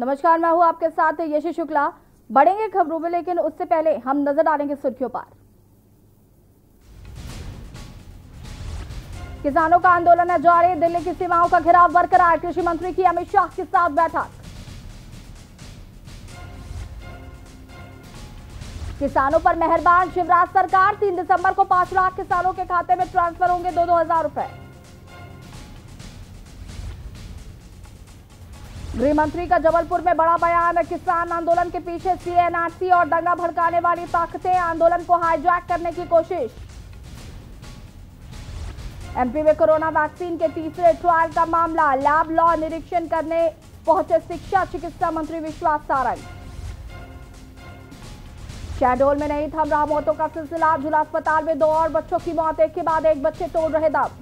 नमस्कार, मैं हूं आपके साथ यशी शुक्ला। बढ़ेंगे खबरों में, लेकिन उससे पहले हम नजर डालेंगे सुर्खियों पर। किसानों का आंदोलन है जारी, दिल्ली की सीमाओं का घेराव बरकरार। कृषि मंत्री की अमित शाह के साथ बैठक। किसानों पर मेहरबान शिवराज सरकार, 3 दिसंबर को 5 लाख किसानों के खाते में ट्रांसफर होंगे 2-2 हजार रुपए। गृह मंत्री का जबलपुर में बड़ा बयान, किसान आंदोलन के पीछे सीएनआरसी और दंगा भड़काने वाली ताकतें, आंदोलन को हाईजैक करने की कोशिश। एमपी में कोरोना वैक्सीन के तीसरे ट्रायल का मामला, लैब लॉ निरीक्षण करने पहुंचे शिक्षा चिकित्सा मंत्री विश्वास सारंग। शहडोल में नहीं थम रहा मौतों का सिलसिला, झूला अस्पताल में 2 और बच्चों की मौत, एक के बाद एक बच्चे तोड़ रहे दम।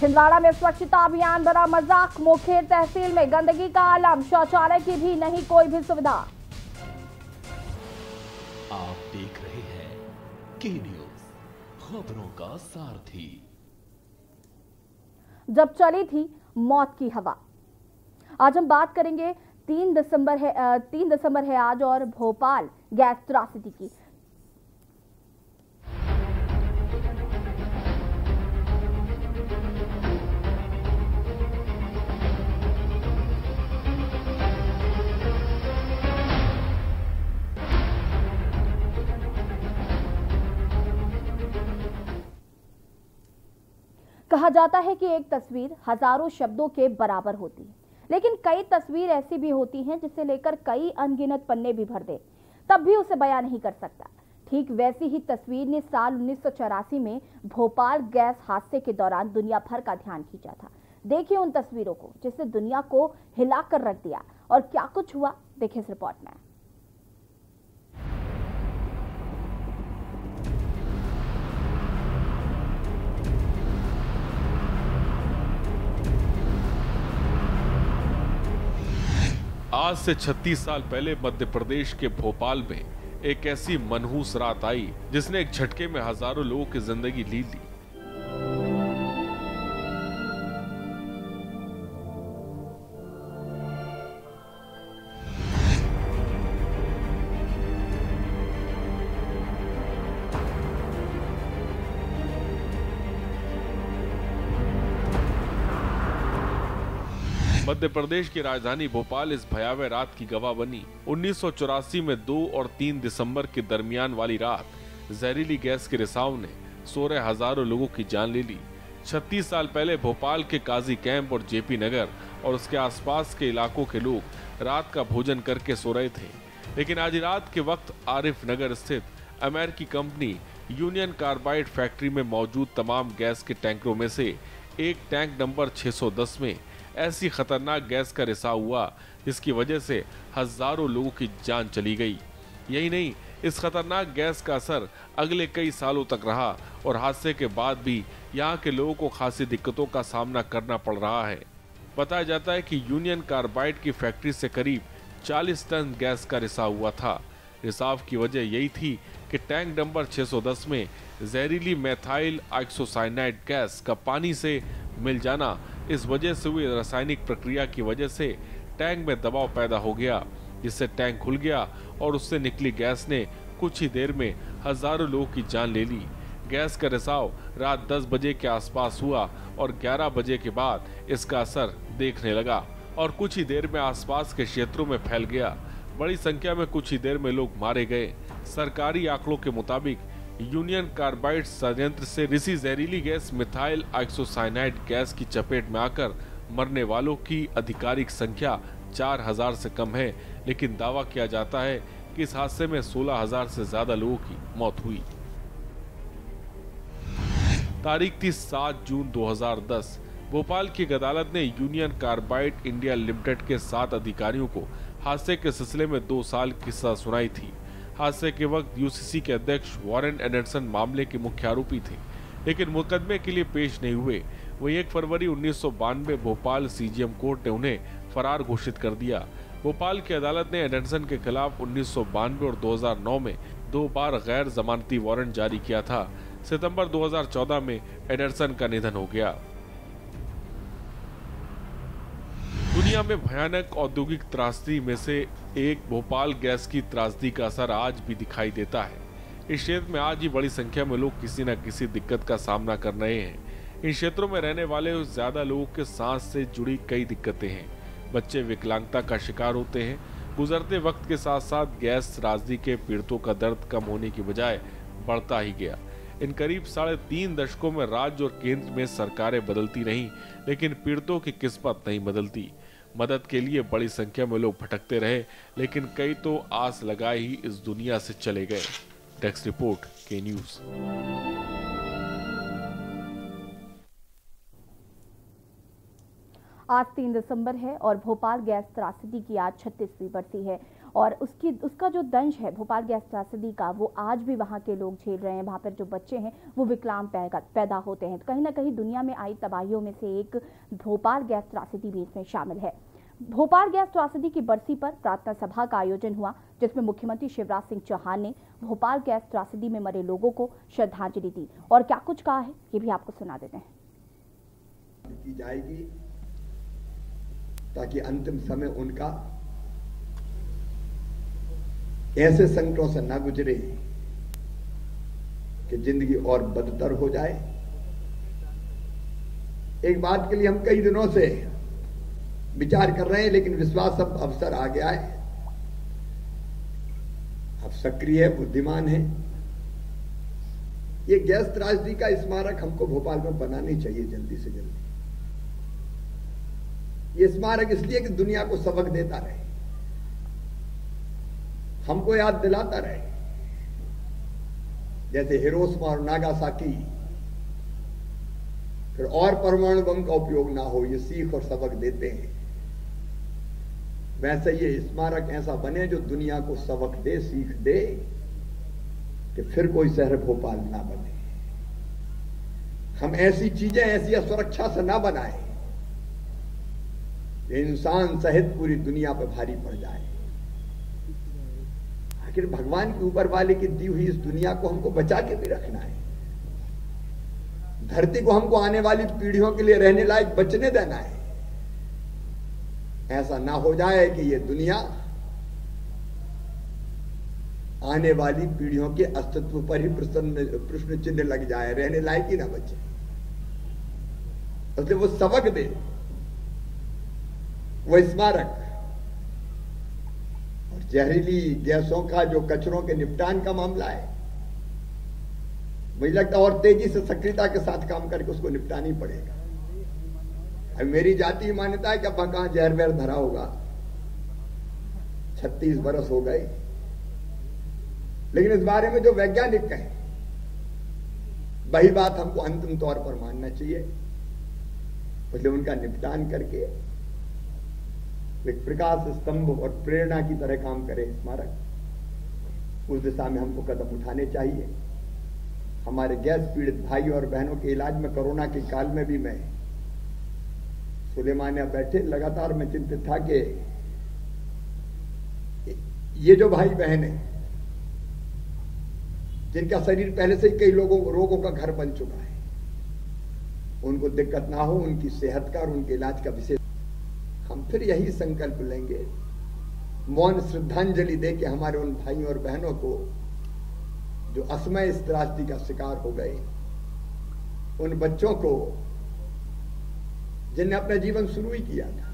छिंदवाड़ा में स्वच्छता अभियान बना मजाक, मोखेर तहसील में गंदगी का आलम, शौचालय की भी नहीं कोई भी सुविधा। आप देख रहे हैं के न्यूज, खबरों का सारथी। जब चली थी मौत की हवा, आज हम बात करेंगे 3 दिसंबर है आज, और भोपाल गैस त्रासदी की। कहा जाता है कि एक तस्वीर हजारों शब्दों के बराबर होती है, लेकिन कई तस्वीर ऐसी भी होती हैं जिसे लेकर कई अनगिनत पन्ने भी भर दे, तब भी उसे बयान नहीं कर सकता। ठीक वैसी ही तस्वीर ने साल 1984 में भोपाल गैस हादसे के दौरान दुनिया भर का ध्यान खींचा था। देखिए उन तस्वीरों को जिसने दुनिया को हिलाकर रख दिया, और क्या कुछ हुआ देखिए इस रिपोर्ट में। आज से 36 साल पहले मध्य प्रदेश के भोपाल में एक ऐसी मनहूस रात आई जिसने एक झटके में हजारों लोगों की जिंदगी ली ली। मध्य प्रदेश की राजधानी भोपाल इस भयावह रात की गवाह बनी। 1984 में 2 और 3 दिसंबर के दरमियान वाली रात जहरीली गैस के रिसाव ने 16 हजारों लोगों की जान ले ली। 36 साल पहले भोपाल के काजी कैंप और जेपी नगर और उसके आसपास के इलाकों के लोग रात का भोजन करके सो रहे थे, लेकिन आज रात के वक्त आरिफ नगर स्थित अमेरिकी कंपनी यूनियन कार्बाइड फैक्ट्री में मौजूद तमाम गैस के टैंकरों में से एक टैंक नंबर 610 में ऐसी खतरनाक गैस का रिसाव हुआ जिसकी वजह से हजारों लोगों की जान चली गई। यही नहीं, इस खतरनाक गैस का असर अगले कई सालों तक रहा और हादसे के बाद भी यहाँ के लोगों को खासी दिक्कतों का सामना करना पड़ रहा है। बताया जाता है कि यूनियन कार्बाइड की फैक्ट्री से करीब 40 टन गैस का रिसाव हुआ था। रिसाव की वजह यही थी कि टैंक नंबर 610 में जहरीली मेथाइल आइसोसाइनाइड गैस का पानी से मिल जाना। इस वजह से हुई रासायनिक प्रक्रिया की वजह से टैंक में दबाव पैदा हो गया, जिससे टैंक खुल गया और उससे निकली गैस ने कुछ ही देर में हजारों लोगों की जान ले ली। गैस का रिसाव रात 10 बजे के आसपास हुआ और 11 बजे के बाद इसका असर देखने लगा और कुछ ही देर में आसपास के क्षेत्रों में फैल गया। बड़ी संख्या में कुछ ही देर में लोग मारे गए। सरकारी आंकड़ों के मुताबिक यूनियन कार्बाइड संयंत्र से रिसी जहरीली गैस मिथाइल आइसोसाइनाइड गैस की चपेट में आकर मरने वालों की आधिकारिक संख्या 4000 से कम है, लेकिन दावा किया जाता है कि इस हादसे में 16000 से ज्यादा लोगों की मौत हुई। तारीख थी 7 जून 2010। भोपाल की एक अदालत ने यूनियन कार्बाइड इंडिया लिमिटेड के 7 अधिकारियों को हादसे के सिलसिले में 2 साल की सजा सुनाई थी। हादसे के वक्त यूसीसी के अध्यक्ष वॉरेन एंडरसन मामले के मुख्य आरोपी थे, लेकिन मुकदमे के लिए पेश नहीं हुए। वहीं 1 फरवरी 1992 भोपाल सीजीएम कोर्ट ने उन्हें फरार घोषित कर दिया। भोपाल की अदालत ने एंडरसन के खिलाफ 1992 और 2009 में 2 बार गैर जमानती वारंट जारी किया था। सितंबर 2014 में एंडरसन का निधन हो गया। दुनिया में भयानक औद्योगिक त्रासदी में से एक भोपाल गैस की त्रासदी का असर आज भी दिखाई देता है। इस क्षेत्र में आज ही बड़ी संख्या में लोग किसी न किसी दिक्कत का सामना कर रहे हैं। इन क्षेत्रों में रहने वाले ज्यादा लोगों के सांस से जुड़ी कई दिक्कतें हैं। बच्चे विकलांगता का शिकार होते हैं। गुजरते वक्त के साथ साथ गैस त्रासदी के पीड़ितों का दर्द कम होने की बजाय बढ़ता ही गया। इन करीब 3.5 दशकों में राज्य और केंद्र में सरकारें बदलती रहीं, लेकिन पीड़ितों की किस्मत नहीं बदलती। मदद के लिए बड़ी संख्या में लोग भटकते रहे, लेकिन कई तो आस लगाए ही इस दुनिया से चले गए। डेस्क रिपोर्ट, के न्यूज। आज 3 दिसंबर है और भोपाल गैस त्रासदी की आज 36वीं बरसी है और उसका जो दंश है भोपाल गैस त्रासदी का, वो आज भी वहाँ के लोग झेल रहे हैं। वहाँ पर जो बच्चे हैं वो विकलांग पैदा होते हैं। कहीं ना कहीं दुनिया में आई तबाहियों में से एक भोपाल गैस त्रासदी भी इसमें शामिल है। भोपाल गैस त्रासदी की बरसी पर प्रार्थना सभा का आयोजन हुआ, जिसमें मुख्यमंत्री शिवराज सिंह चौहान ने भोपाल गैस त्रासदी में मरे लोगों को श्रद्धांजलि दी और क्या कुछ कहा है ये भी आपको सुना देते हैं। की जाएगी ताकि अंतिम समय उनका ऐसे संकटों से ना गुजरे कि जिंदगी और बदतर हो जाए। एक बात के लिए हम कई दिनों से विचार कर रहे हैं, लेकिन विश्वास अब अवसर आ गया है। अब सक्रिय है, बुद्धिमान है। ये गैस त्रासदी का स्मारक हमको भोपाल में बनानी चाहिए जल्दी से जल्दी। ये स्मारक इसलिए कि दुनिया को सबक देता रहे, हमको याद दिलाता रहे। जैसे हिरोशिमा और नागासाकी फिर और परमाणु बम का उपयोग ना हो, ये सीख और सबक देते हैं। वैसे ये स्मारक ऐसा बने जो दुनिया को सबक दे, सीख दे कि फिर कोई शहर भोपाल ना बने। हम ऐसी चीजें ऐसी असुरक्षा से ना बनाए इंसान सहित पूरी दुनिया पर भारी पड़ जाए। आखिर भगवान के ऊपर वाले की दी हुई इस दुनिया को हमको बचा के भी रखना है। धरती को हमको आने वाली पीढ़ियों के लिए रहने लायक बचने देना है। ऐसा ना हो जाए कि ये दुनिया आने वाली पीढ़ियों के अस्तित्व पर ही प्रश्न चिन्ह लग जाए, रहने लायक ही ना बचे। इसलिए वो सबक दे, वो स्मारक और जहरीली गैसों का जो कचरों के निपटान का मामला है, मुझे लगता है और तेजी से सक्रियता के साथ काम करके उसको निपटाना ही पड़ेगा। अब मेरी जाति मान्यता है कि अब कहां जहर वहर धरा होगा। 36 बरस हो गए, लेकिन इस बारे में जो वैज्ञानिक कहें वही बात हमको अंतिम तौर पर मानना चाहिए। इसलिए उनका निपटान करके एक प्रकाश स्तंभ और प्रेरणा की तरह काम करे स्मारक। उस दिशा में हमको कदम उठाने चाहिए। हमारे गैस पीड़ित भाई और बहनों के इलाज में कोरोना के काल में भी मैं सुलेमानिया बैठे लगातार मैं चिंतित था कि ये जो भाई बहन है जिनका शरीर पहले से ही कई रोगों का घर बन चुका है, उनको दिक्कत ना हो, उनकी सेहत का और उनके इलाज का विशेष हम फिर यही संकल्प लेंगे, मौन श्रद्धांजलि दे के हमारे उन भाइयों और बहनों को जो असमय इस त्रासदी का शिकार हो गए, उन बच्चों को जिनने अपना जीवन शुरू ही किया था,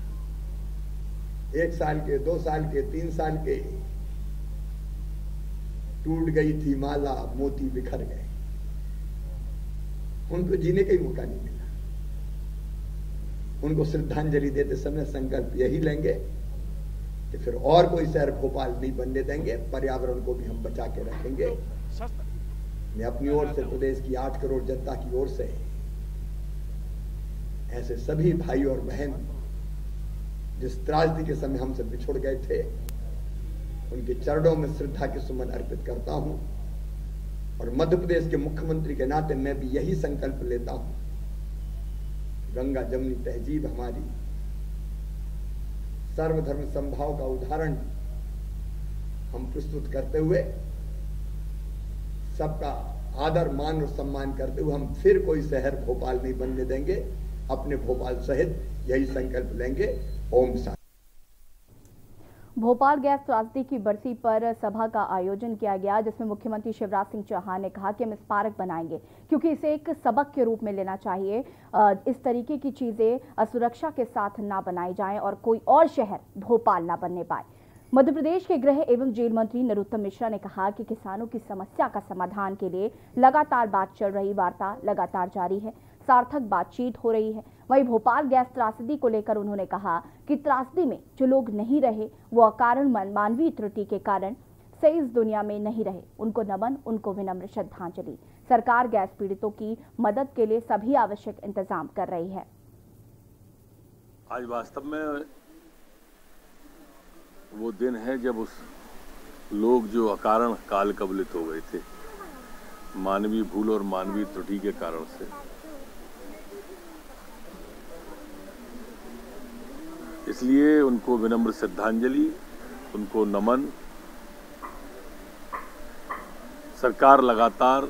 1 साल के, 2 साल के, 3 साल के, टूट गई थी माला, मोती बिखर गए, उनको जीने का ही मौका नहीं मिला। उनको श्रद्धांजलि देते समय संकल्प यही लेंगे कि फिर और कोई शहर भोपाल नहीं बनने देंगे, पर्यावरण को भी हम बचा के रखेंगे। मैं अपनी ओर से प्रदेश की 8 करोड़ जनता की ओर से ऐसे सभी भाई और बहन जिस त्रासदी के समय हमसे बिछुड़ गए थे, उनके चरणों में श्रद्धा के सुमन अर्पित करता हूं। और मध्य प्रदेश के मुख्यमंत्री के नाते मैं भी यही संकल्प लेता हूं, गंगा जमुनी तहजीब हमारी सर्वधर्म समभाव का उदाहरण हम प्रस्तुत करते हुए, सबका आदर मान और सम्मान करते हुए हम फिर कोई शहर भोपाल नहीं बनने देंगे। अपने भोपाल सहित यही संकल्प लेंगे। ओम शांति। भोपाल गैस त्रासदी की बरसी पर सभा का आयोजन किया गया, जिसमें मुख्यमंत्री शिवराज सिंह चौहान ने कहा कि हम स्मारक बनाएंगे क्योंकि इसे एक सबक के रूप में लेना चाहिए। इस तरीके की चीजें असुरक्षा के साथ ना बनाई जाएं और कोई और शहर भोपाल ना बनने पाए। मध्य प्रदेश के गृह एवं जेल मंत्री नरोत्तम मिश्रा ने कहा कि किसानों की समस्या का समाधान के लिए लगातार बात चल रही, वार्ता लगातार जारी है, सार्थक बातचीत हो रही है। वहीं भोपाल गैस त्रासदी को लेकर उन्होंने कहा कि त्रासदी में जो लोग नहीं रहे वो अकारण मानवीय त्रुटि के कारण से इस दुनिया में नहीं रहे, उनको नमन, उनको विनम्र श्रद्धांजलि। सरकार गैस पीड़ितों की मदद के लिए सभी आवश्यक इंतजाम कर रही है। आज वास्तव में वो दिन है जब उस लोग जो अकारण काल कबलित हो गए थे मानवीय भूल और मानवीय त्रुटि के कारण से, इसलिए उनको विनम्र श्रद्धांजलि, उनको नमन। सरकार लगातार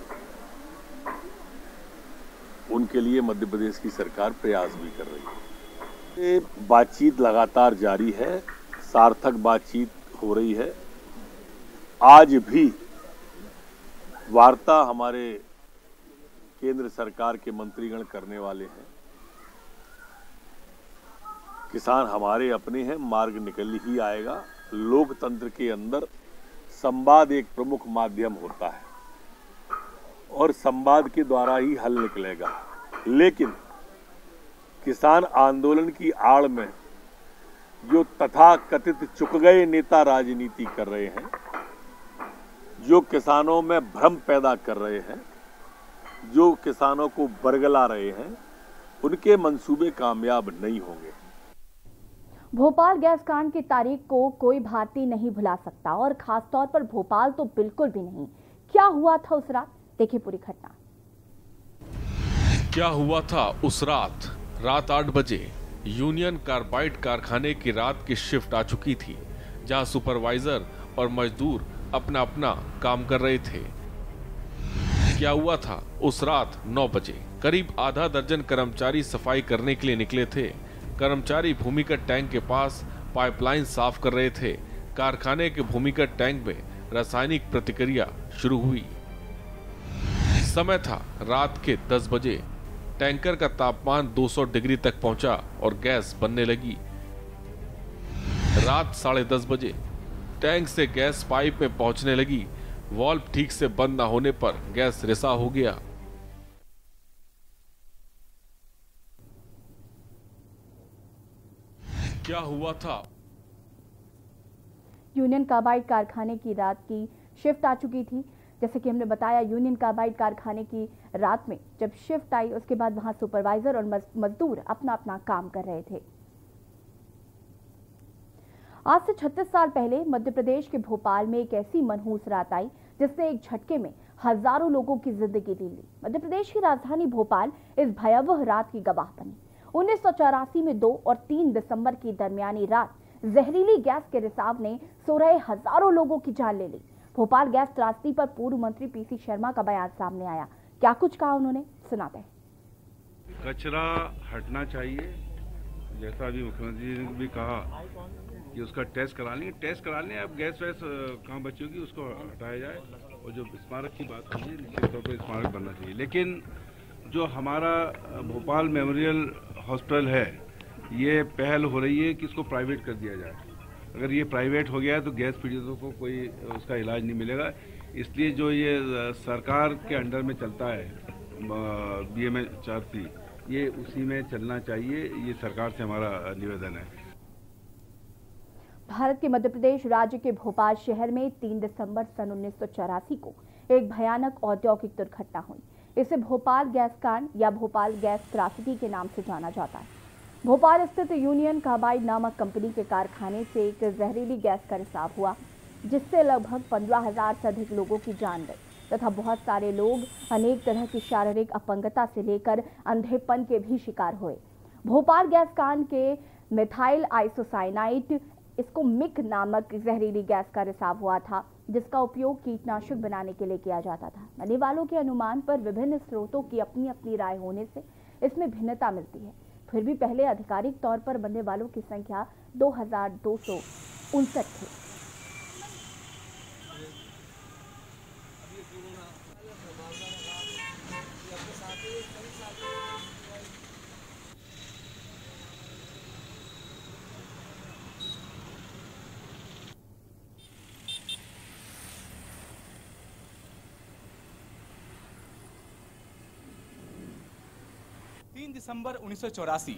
उनके लिए मध्य प्रदेश की सरकार प्रयास भी कर रही है। ये बातचीत लगातार जारी है, सार्थक बातचीत हो रही है। आज भी वार्ता हमारे केंद्र सरकार के मंत्रीगण करने वाले हैं। किसान हमारे अपने हैं, मार्ग निकल ही आएगा। लोकतंत्र के अंदर संवाद एक प्रमुख माध्यम होता है और संवाद के द्वारा ही हल निकलेगा। लेकिन किसान आंदोलन की आड़ में जो तथाकथित चुक गए नेता राजनीति कर रहे हैं, जो किसानों में भ्रम पैदा कर रहे हैं, जो किसानों को बरगला रहे हैं, उनके मंसूबे कामयाब नहीं होंगे। भोपाल गैस कांड की तारीख को कोई भारतीय नहीं भुला सकता और खासतौर पर भोपाल तो बिल्कुल भी नहीं। क्या हुआ था उस रात, देखिए पूरी घटना। क्या हुआ था उस रात? रात 8 बजे यूनियन कार्बाइड कारखाने की रात की शिफ्ट आ चुकी थी, जहां सुपरवाइजर और मजदूर अपना अपना काम कर रहे थे। क्या हुआ था उस रात 9 बजे? करीब आधा दर्जन कर्मचारी सफाई करने के लिए निकले थे। कर्मचारी भूमिगत टैंक के पास पाइपलाइन साफ कर रहे थे। कारखाने के भूमिगत टैंक में रासायनिक प्रतिक्रिया शुरू हुई। समय था रात के 10 बजे। टैंकर का तापमान 200 डिग्री तक पहुंचा और गैस बनने लगी। रात 10:30 बजे टैंक से गैस पाइप में पहुंचने लगी। वाल्व ठीक से बंद न होने पर गैस रिसा हो गया। क्या हुआ था? यूनियन कार्बाइड कारखाने की रात की शिफ्ट आ चुकी थी। जैसे कि हमने बताया, यूनियन कार्बाइड कारखाने की रात में जब शिफ्ट आई, उसके बाद वहां सुपरवाइजर और मजदूर अपना अपना काम कर रहे थे। आज से 36 साल पहले मध्य प्रदेश के भोपाल में एक ऐसी मनहूस रात आई जिसने एक झटके में हजारों लोगों की जिंदगी ले ली। मध्य प्रदेश की राजधानी भोपाल इस भयावह रात की गवाह बनी। 1984 में 2 और 3 दिसंबर की दरमियानी रात जहरीली गैस के रिसाव ने सो रहे हजारों लोगों की जान ले ली। भोपाल गैस त्रासदी पर पूर्व मंत्री पीसी शर्मा का बयान सामने आया। क्या कुछ कहा उन्होंने, सुनाते हैं। कचरा हटना चाहिए, जैसा अभी मुख्यमंत्री जी ने भी कहा कि उसका टेस्ट करा लेंगे। टेस्ट करा लें, अब गैस वैस कहाँ बची होगी उसको हटाया जाए। और जो स्मारक की बात है, निश्चित तौर पर स्मारक बनना चाहिए। लेकिन जो हमारा भोपाल मेमोरियल हॉस्पिटल है, ये पहल हो रही है कि इसको प्राइवेट कर दिया जाए। अगर ये प्राइवेट हो गया है तो गैस पीड़ितों को कोई उसका इलाज नहीं मिलेगा। इसलिए जो ये सरकार के अंडर में चलता है BMHRC, ये उसी में चलना चाहिए। ये सरकार से हमारा निवेदन है। भारत के मध्य प्रदेश राज्य के भोपाल शहर में 3 दिसंबर सन 1984 को एक भयानक औद्योगिक दुर्घटना हुई। इसे भोपाल गैस कांड या भोपाल गैस त्रासदी के नाम से जाना जाता है। भोपाल स्थित यूनियन कार्बाइड नामक कंपनी के कारखाने से एक जहरीली गैस का रिसाव हुआ, जिससे लगभग 15,000 से अधिक लोगों की जान गई तथा बहुत सारे लोग अनेक तरह की शारीरिक अपंगता से लेकर अंधेपन के भी शिकार हुए। भोपाल गैस कांड के मिथाइल आइसोसाइनाइड, इसको मिक नामक जहरीली गैस का रिसाव हुआ था, जिसका उपयोग कीटनाशक बनाने के लिए किया जाता था। मरने वालों के अनुमान पर विभिन्न स्रोतों की अपनी अपनी राय होने से इसमें भिन्नता मिलती है। फिर भी पहले आधिकारिक तौर पर मरने वालों की संख्या 2259 थी। दिसंबर 1984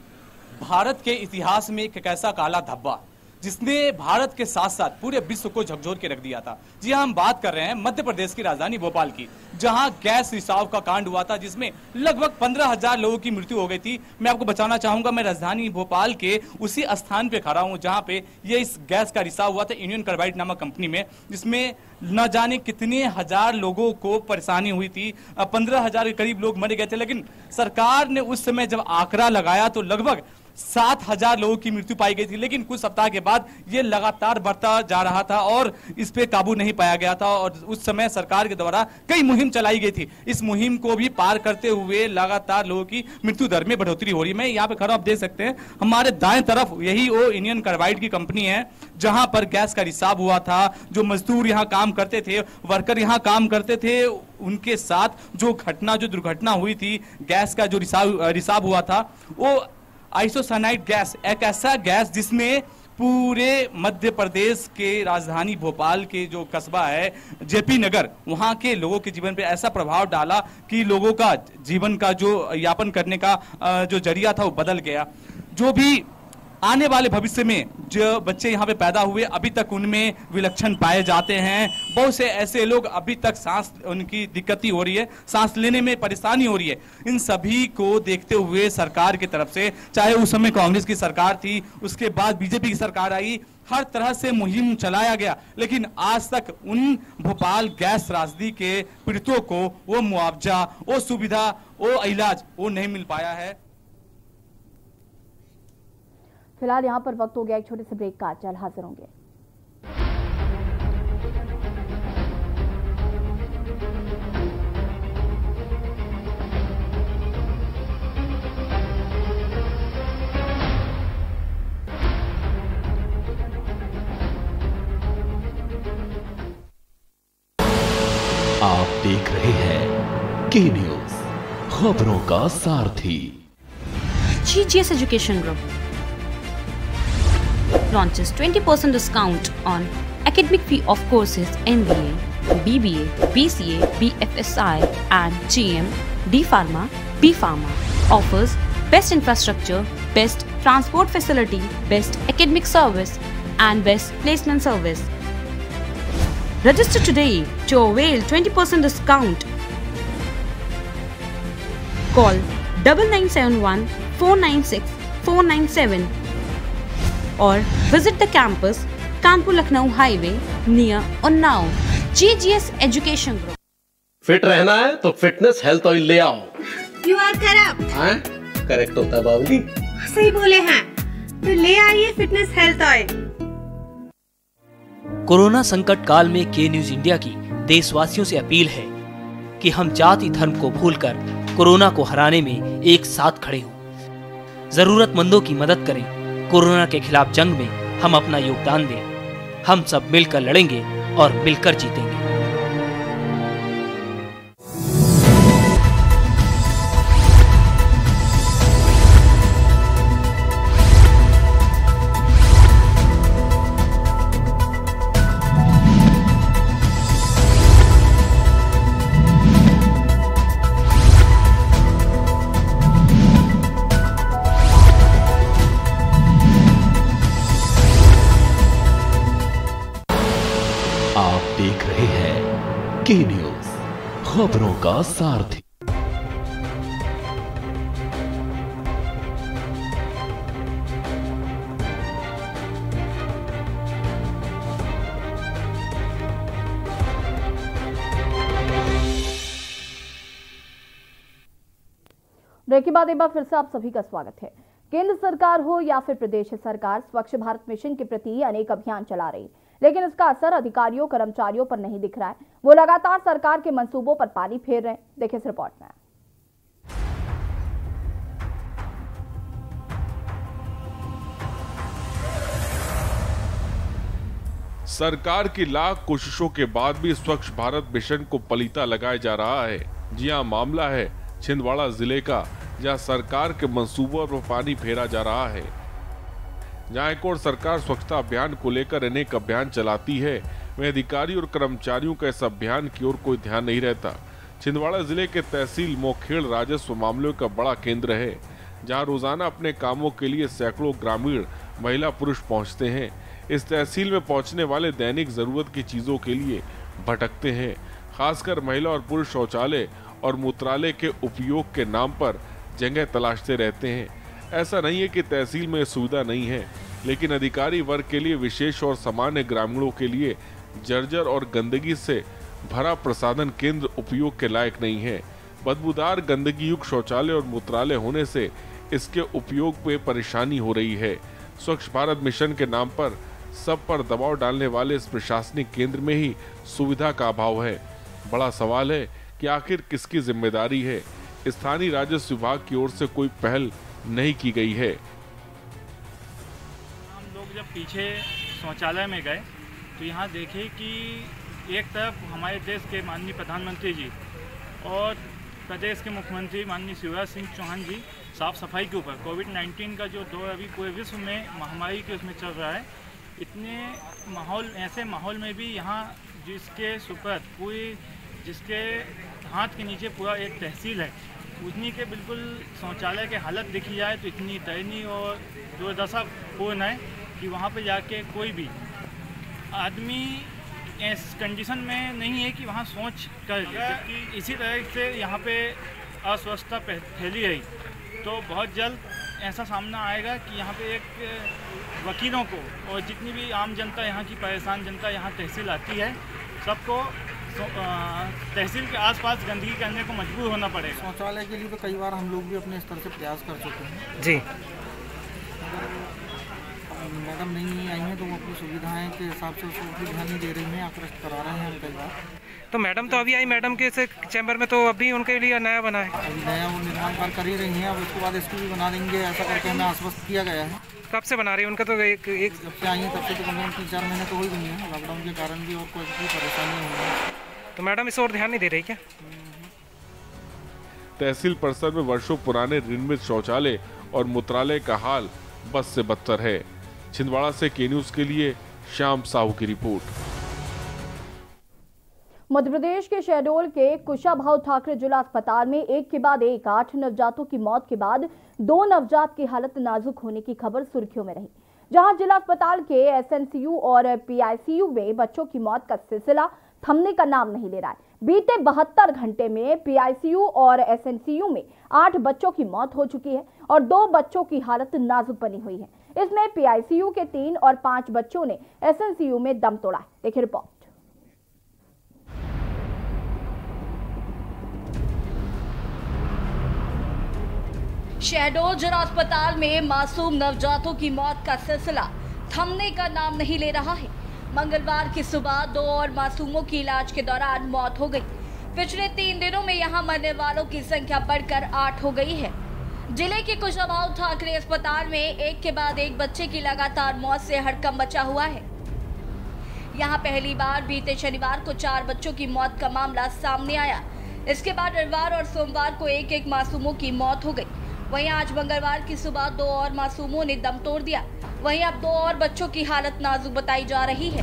भारत के इतिहास में एक ऐसा काला धब्बा जिसने भारत के साथ साथ पूरे विश्व को झकझोर के रख दिया था। जी हाँ, हम बात कर रहे हैं मध्य प्रदेश की राजधानी भोपाल की, जहां गैस रिसाव का कांड हुआ था जिसमें लगभग 15,000 लोगों की मृत्यु हो गई थी। मैं आपको बताना चाहूंगा, मैं राजधानी भोपाल के उसी स्थान पे खड़ा हूं जहां पे ये इस गैस का रिसाव हुआ था यूनियन कार्बाइड नामक कंपनी में, जिसमें न जाने कितने हजार लोगों को परेशानी हुई थी। 15,000 के करीब लोग मर गए थे, लेकिन सरकार ने उस समय जब आंकड़ा लगाया तो लगभग 7,000 लोगों की मृत्यु पाई गई थी। लेकिन कुछ सप्ताह के बाद ये लगातार बढ़ता जा रहा था और इस पे काबू नहीं पाया गया था और उस समय सरकार के द्वारा कई मुहिम चलाई गई थी। इस मुहिम को भी पार करते हुए लगातार लोगों की मृत्यु दर में बढ़ोतरी हो रही है। मैं यहाँ पे खड़ा, आप देख सकते हैं हमारे दाएं तरफ यही वो यूनियन कार्बाइड की कंपनी है जहां पर गैस का रिसाव हुआ था। जो मजदूर यहाँ काम करते थे, वर्कर यहाँ काम करते थे, उनके साथ जो दुर्घटना हुई थी, गैस का जो रिसाव हुआ था, वो आइसोसाइनाइड गैस, एक ऐसा गैस जिसने पूरे मध्य प्रदेश के राजधानी भोपाल के जो कस्बा है जेपी नगर, वहां के लोगों के जीवन पे ऐसा प्रभाव डाला कि लोगों का जीवन का जो यापन करने का जो जरिया था वो बदल गया। जो भी आने वाले भविष्य में जो बच्चे यहाँ पे पैदा हुए अभी तक उनमें विलक्षण पाए जाते हैं। बहुत से ऐसे लोग अभी तक सांस उनकी दिक्कत हो रही है, सांस लेने में परेशानी हो रही है। इन सभी को देखते हुए सरकार की तरफ से, चाहे उस समय कांग्रेस की सरकार थी, उसके बाद बीजेपी की सरकार आई, हर तरह से मुहिम चलाया गया, लेकिन आज तक उन भोपाल गैस त्रासदी के पीड़ितों को वो मुआवजा, वो सुविधा, वो इलाज वो नहीं मिल पाया है। फिलहाल यहाँ पर वक्त हो गया एक छोटे से ब्रेक का, जल्द हाजिर होंगे। आप देख रहे हैं के न्यूज, खबरों का सारथी। GGS Education Group launches 20% discount on academic fee of courses MBA, BBA, BCA, BFSI and GM, D Pharma, B Pharma. Offers best infrastructure, best transport facility, best academic service and best placement service. Register today to avail 20% discount. Call 9971 496 497 or visit the campus Kanpur Lucknow highway near Unnao. GGS Education Group। Fit रहना है तो fitness health oil ले आओ। You are correct। हाँ, correct होता है बाबूजी। सही बोले हैं, तो ले आइए फिटनेस हेल्थ ऑयल। कोरोना संकट काल में के न्यूज इंडिया की देशवासियों से अपील है कि हम जाति धर्म को भूलकर कोरोना को हराने में एक साथ खड़े हों। जरूरतमंदों की मदद करें। कोरोना के खिलाफ जंग में हम अपना योगदान दें। हम सब मिलकर लड़ेंगे और मिलकर जीतेंगे। देख रहे हैं के न्यूज, खबरों का सारथी। ब्रेक के बाद एक बार फिर से आप सभी का स्वागत है। केंद्र सरकार हो या फिर प्रदेश सरकार, स्वच्छ भारत मिशन के प्रति अनेक अभियान चला रही, लेकिन इसका असर अधिकारियों कर्मचारियों पर नहीं दिख रहा है। वो लगातार सरकार के मंसूबों पर पानी फेर रहे हैं। देखिए इस रिपोर्ट में। सरकार की लाख कोशिशों के बाद भी स्वच्छ भारत मिशन को पलीता लगाया जा रहा है। जी हाँ, मामला है छिंदवाड़ा जिले का, जहाँ सरकार के मंसूबों पर पानी फेरा जा रहा है। जहाँ एक और सरकार स्वच्छता अभियान को लेकर अनेक अभियान चलाती है, वह अधिकारी और कर्मचारियों का इस अभियान की ओर कोई ध्यान नहीं रहता। छिंदवाड़ा जिले के तहसील मोखेड़ राजस्व मामलों का बड़ा केंद्र है, जहाँ रोजाना अपने कामों के लिए सैकड़ों ग्रामीण महिला पुरुष पहुँचते हैं। इस तहसील में पहुँचने वाले दैनिक जरूरत की चीजों के लिए भटकते हैं। खासकर महिला और पुरुष शौचालय और मूत्रालय के उपयोग के नाम पर जगह तलाशते रहते हैं। ऐसा नहीं है कि तहसील में सुविधा नहीं है, लेकिन अधिकारी वर्ग के लिए विशेष और सामान्य ग्रामीणों के लिए जर्जर और गंदगी से भरा प्रसाधन केंद्र उपयोग के लायक नहीं है। बदबूदार गंदगी युक्त शौचालय और मूत्रालय होने से इसके उपयोग पे परेशानी हो रही है। स्वच्छ भारत मिशन के नाम पर सब पर दबाव डालने वाले इस प्रशासनिक केंद्र में ही सुविधा का अभाव है। बड़ा सवाल है कि आखिर किसकी जिम्मेदारी है। स्थानीय राजस्व विभाग की ओर से कोई पहल नहीं की गई है। हम लोग जब पीछे शौचालय में गए तो यहाँ देखे कि एक तरफ हमारे देश के माननीय प्रधानमंत्री जी और प्रदेश के मुख्यमंत्री माननीय शिवराज सिंह चौहान जी साफ सफाई के ऊपर कोविड-19 का जो दौर अभी पूरे विश्व में महामारी के उसमें चल रहा है, ऐसे माहौल में भी यहाँ जिसके सुपर पूरी जिसके हाथ के नीचे पूरा एक तहसील है, उन्हीं के बिल्कुल शौचालय की हालत देखी जाए तो इतनी दयनीय और दुर्दशापूर्ण है कि वहाँ पे जाके कोई भी आदमी इस कंडीशन में नहीं है कि वहाँ शौच कर जबकि इसी तरह से यहाँ पे अस्वस्थता फैली रही तो बहुत जल्द ऐसा सामना आएगा कि यहाँ पे एक वकीलों को और जितनी भी आम जनता यहाँ की परेशान जनता यहाँ तहसील आती है, सबको तहसील के आसपास गंदगी करने को मजबूर होना पड़ेगा। शौचालय के लिए तो कई बार हम लोग भी अपने स्तर से प्रयास कर चुके हैं जी। मैडम नहीं आई हैं तो वो अपनी सुविधाएं के हिसाब से उसको भी ध्यान नहीं दे रही हैं, आकृष्ट करा रहे हैं हम कई बार। तो मैडम तो अभी आई, मैडम के चैम्बर में तो अभी उनके लिए नया बना है। अभी नया वो निर्माण कार्य कर ही रही हैं, अब उसके बाद इसको भी बना देंगे, ऐसा करके हमें आश्वस्त किया गया है। कब से बना रही है? उनका तो एक जब से आई है तब से तो कम से कम 3-4 महीने तो हो ही गई हैं, लॉकडाउन के कारण भी और कोई भी परेशानी हुई है। तो मैडम इस ओर ध्यान नहीं दे रही क्या? तहसील परिसर में वर्षों पुराने निर्मित शौचालय और मूत्रालय का हाल बद से बदतर है। छिंदवाड़ा से के न्यूज के लिए श्याम साहू की रिपोर्ट। मध्य प्रदेश के शहडोल के कुशाभाऊ ठाकरे जिला अस्पताल में एक के बाद एक 8 नवजातों की मौत के बाद 2 नवजात की हालत नाजुक होने की खबर सुर्खियों में रही, जहां जिला अस्पताल के एसएनसीयू और पीआईसीयू में बच्चों की मौत का सिलसिला थमने का नाम नहीं ले रहा है। बीते 72 घंटे में पीआईसीयू और एसएनसीयू में 8 बच्चों की मौत हो चुकी है और 2 बच्चों की हालत नाजुक बनी हुई है। इसमें पीआईसीयू के 3 और 5 बच्चों ने एसएनसीयू में दम तोड़ा है। देखिए रिपोर्ट। शहडोल जिला अस्पताल में मासूम नवजातों की मौत का सिलसिला थमने का नाम नहीं ले रहा है। मंगलवार की सुबह 2 और मासूमों की इलाज के दौरान मौत हो गई। पिछले 3 दिनों में यहां मरने वालों की संख्या बढ़कर 8 हो गई है। जिले के कुशाभाऊ ठाकरे अस्पताल में एक के बाद एक बच्चे की लगातार मौत से हड़कंप मचा हुआ है। यहां पहली बार बीते शनिवार को 4 बच्चों की मौत का मामला सामने आया। इसके बाद रविवार और सोमवार को एक मासूमों की मौत हो गई। वहीं आज मंगलवार की सुबह 2 और मासूमों ने दम तोड़ दिया। वहीं अब 2 और बच्चों की हालत नाजुक बताई जा रही है।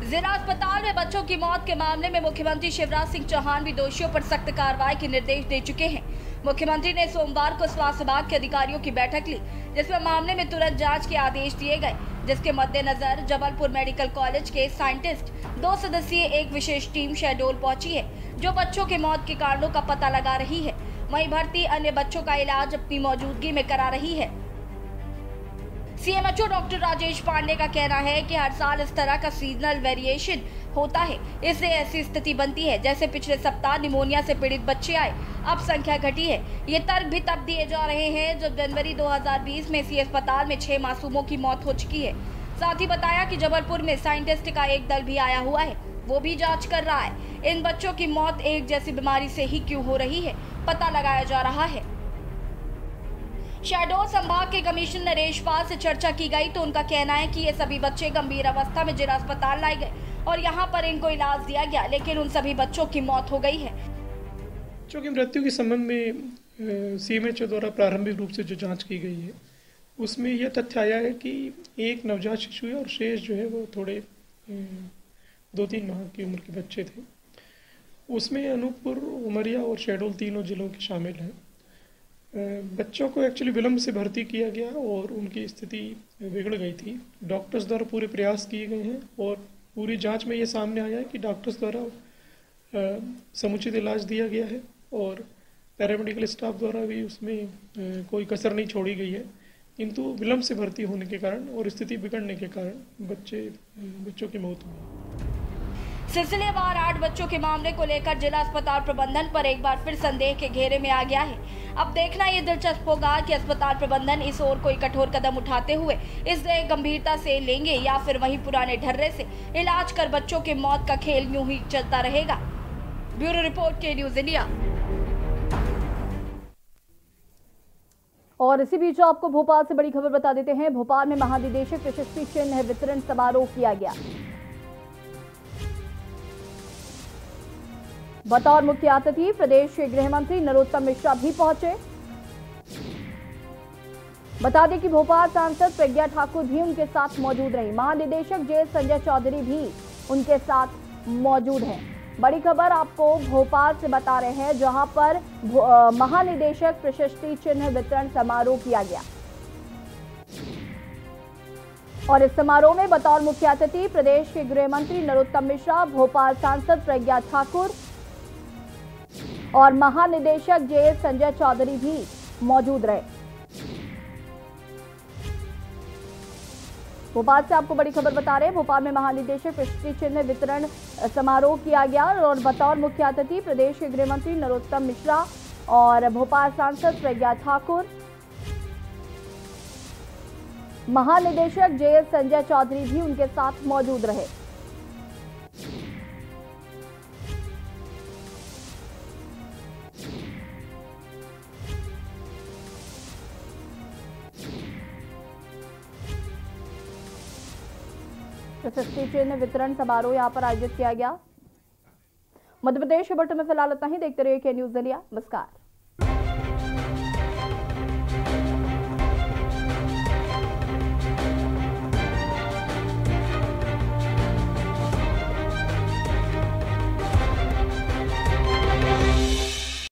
जिला अस्पताल में बच्चों की मौत के मामले में मुख्यमंत्री शिवराज सिंह चौहान भी दोषियों पर सख्त कार्रवाई के निर्देश दे चुके हैं। मुख्यमंत्री ने सोमवार को स्वास्थ्य विभाग के अधिकारियों की बैठक ली, जिसमें मामले में तुरंत जांच के आदेश दिए गए, जिसके मद्देनजर जबलपुर मेडिकल कॉलेज के साइंटिस्ट 2 सदस्यीय एक विशेष टीम शहडोल पहुंची है, जो बच्चों के मौत के कारणों का पता लगा रही है। वहीं भर्ती अन्य बच्चों का इलाज अपनी मौजूदगी में करा रही है। सीएमएचओ डॉक्टर राजेश पांडे का कहना है कि हर साल इस तरह का सीजनल वेरिएशन होता है, इससे ऐसी स्थिति बनती है जैसे पिछले सप्ताह निमोनिया से पीड़ित बच्चे आए, अब संख्या घटी है। ये तर्क भी तब दिए जा रहे हैं जब जनवरी 2020 में इसी अस्पताल में 6 मासूमों की मौत हो चुकी है। साथ ही बताया कि जबलपुर में साइंटिस्ट का एक दल भी आया हुआ है, वो भी जांच कर रहा है। इन बच्चों की मौत एक जैसी बीमारी से ही क्यों हो रही है, पता लगाया जा रहा है। शहडोल संभाग के कमिश्नर नरेश पाल से चर्चा की गई तो उनका कहना है कि ये सभी बच्चे गंभीर अवस्था में जिला अस्पताल लाए गए और यहाँ पर इनको इलाज दिया गया, लेकिन उन सभी बच्चों की मौत हो गई है। बच्चों की मृत्यु के संबंध में सीएमएचओ द्वारा प्रारंभिक रूप से जो जांच की गई है उसमें यह तथ्य आया है कि एक नवजात शिशु है और शेष जो है वो थोड़े 2-3 माह की उम्र के बच्चे थे। उसमें अनूपपुर, उमरिया और शहडोल तीनों जिलों के शामिल हैं। बच्चों को एक्चुअली विलम्ब से भर्ती किया गया और उनकी स्थिति बिगड़ गई थी। डॉक्टर्स द्वारा पूरे प्रयास किए गए हैं और पूरी जांच में ये सामने आया है कि डॉक्टर्स द्वारा समुचित इलाज दिया गया है और पैरामेडिकल स्टाफ द्वारा भी उसमें कोई कसर नहीं छोड़ी गई है, किंतु विलम्ब से भर्ती होने के कारण और स्थिति बिगड़ने के कारण बच्चों की मौत हुई। सिलसिलेवार 8 बच्चों के मामले को लेकर जिला अस्पताल प्रबंधन पर एक बार फिर संदेह के घेरे में आ गया है। अब देखना ये दिलचस्प होगा कि अस्पताल प्रबंधन इस ओर कोई कठोर कदम उठाते हुए इसे गंभीरता से लेंगे या फिर वहीं पुराने ढर्रे से इलाज कर बच्चों के मौत का खेल यूं ही चलता रहेगा। ब्यूरो रिपोर्ट, के न्यूज इंडिया। और इसी बीच आपको भोपाल से बड़ी खबर बता देते हैं। भोपाल में महानिदेशक प्रशस्ति चिन्ह वितरण समारोह किया गया। बतौर मुख्य अतिथि प्रदेश के गृह मंत्री नरोत्तम मिश्रा भी पहुंचे। बता दें कि भोपाल सांसद प्रज्ञा ठाकुर भी उनके साथ मौजूद रही। महानिदेशक जेल संजय चौधरी भी उनके साथ मौजूद हैं। बड़ी खबर आपको भोपाल से बता रहे हैं, जहां पर महानिदेशक प्रशस्ति चिन्ह वितरण समारोह किया गया और इस समारोह में बतौर मुख्य अतिथि प्रदेश के गृह मंत्री नरोत्तम मिश्रा, भोपाल सांसद प्रज्ञा ठाकुर और महानिदेशक जेल संजय चौधरी भी मौजूद रहे। भोपाल से आपको बड़ी खबर बता रहे हैं। भोपाल में महानिदेशक प्रशस्ति चिन्ह वितरण समारोह किया गया और बतौर मुख्य अतिथि प्रदेश के गृह मंत्री नरोत्तम मिश्रा और भोपाल सांसद प्रज्ञा ठाकुर, महानिदेशक जेल संजय चौधरी भी उनके साथ मौजूद रहे। प्रशस्ति चिन्ह वितरण समारोह यहां पर आयोजित किया गया। मध्य प्रदेश के बुलेटिन में फिलहाल इतना ही। देखते रहिए के न्यूज इंडिया। नमस्कार।